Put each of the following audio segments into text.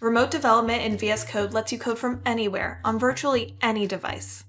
Remote development in VS Code lets you code from anywhere on virtually any device.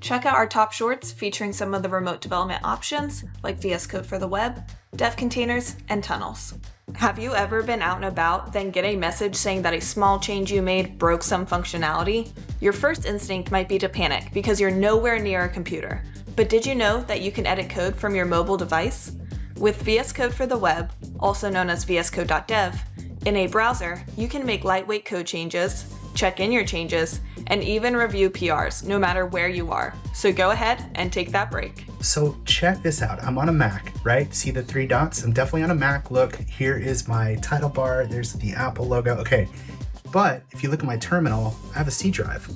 Check out our top shorts featuring some of the remote development options like VS Code for the web, dev containers, and tunnels. Have you ever been out and about, then get a message saying that a small change you made broke some functionality? Your first instinct might be to panic because you're nowhere near a computer. But did you know that you can edit code from your mobile device? With VS Code for the web, also known as vscode.dev, in a browser, you can make lightweight code changes, check in your changes, and even review PRs, no matter where you are. So go ahead and take that break. So check this out. I'm on a Mac, right? See the 3 dots? I'm definitely on a Mac. Look, here is my title bar. There's the Apple logo. Okay. But if you look at my terminal, I have a C drive.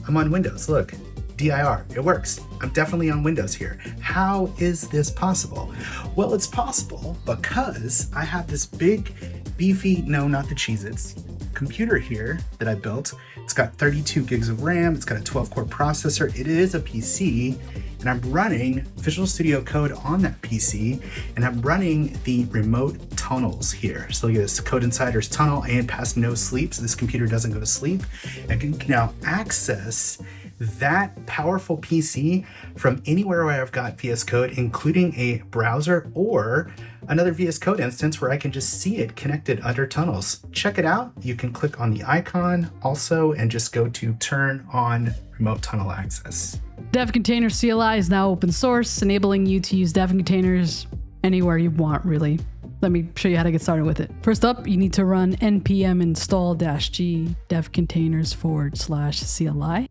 I'm on Windows. Look, dir. It works. I'm definitely on Windows here. How is this possible? Well, it's possible because I have this big, beefy, no, not the Cheez-Its, computer here that I built. It's got 32 gigs of RAM. It's got a 12-core processor. It is a PC, and I'm running Visual Studio Code on that PC, and I'm running the remote tunnels here. So look at this, Code Insider's tunnel and past no sleep, so this computer doesn't go to sleep. I can now access that powerful PC from anywhere where I've got VS Code, including a browser or another VS Code instance where I can just see it connected under tunnels. Check it out. You can click on the icon also and just go to turn on remote tunnel access. Dev Container CLI is now open source, enabling you to use dev containers anywhere you want, really. Let me show you how to get started with it. First up, you need to run npm install-g devcontainers/CLI.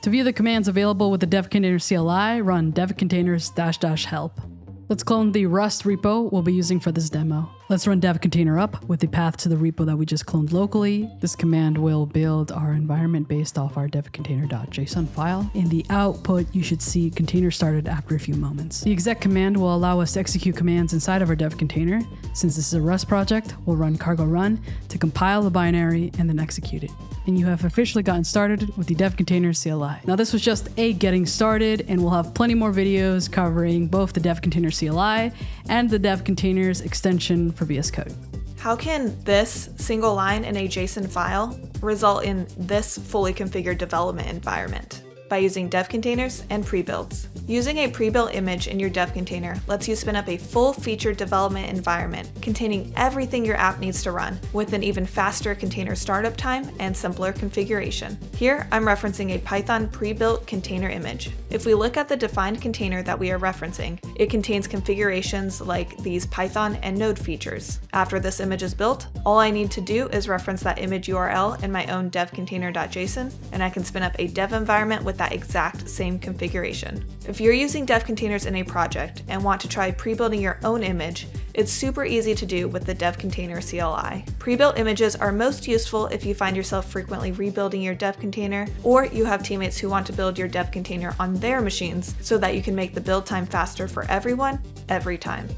To view the commands available with the Dev Container CLI, run devcontainers-help. Let's clone the Rust repo we'll be using for this demo. Let's run dev container up with the path to the repo that we just cloned locally. This command will build our environment based off our devcontainer.json file. In the output, you should see container started after a few moments. The exec command will allow us to execute commands inside of our dev container. Since this is a Rust project, we'll run cargo run to compile the binary and then execute it. And you have officially gotten started with the Dev Container CLI. Now this was just a getting started, and we'll have plenty more videos covering both the Dev Container CLI and the Dev Containers extension for VS Code. How can this single line in a JSON file result in this fully configured development environment? By using dev containers and prebuilds. Using a prebuilt image in your dev container lets you spin up a full-featured development environment containing everything your app needs to run, with an even faster container startup time and simpler configuration. Here, I'm referencing a Python prebuilt container image. If we look at the defined container that we are referencing, it contains configurations like these Python and Node features. After this image is built, all I need to do is reference that image URL in my own devcontainer.json, and I can spin up a dev environment with that exact same configuration. If you're using dev containers in a project and want to try pre-building your own image, it's super easy to do with the Dev Container CLI. Pre-built images are most useful if you find yourself frequently rebuilding your dev container, or you have teammates who want to build your dev container on their machines so that you can make the build time faster for everyone, every time.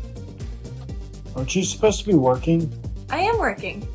Aren't you supposed to be working? I am working.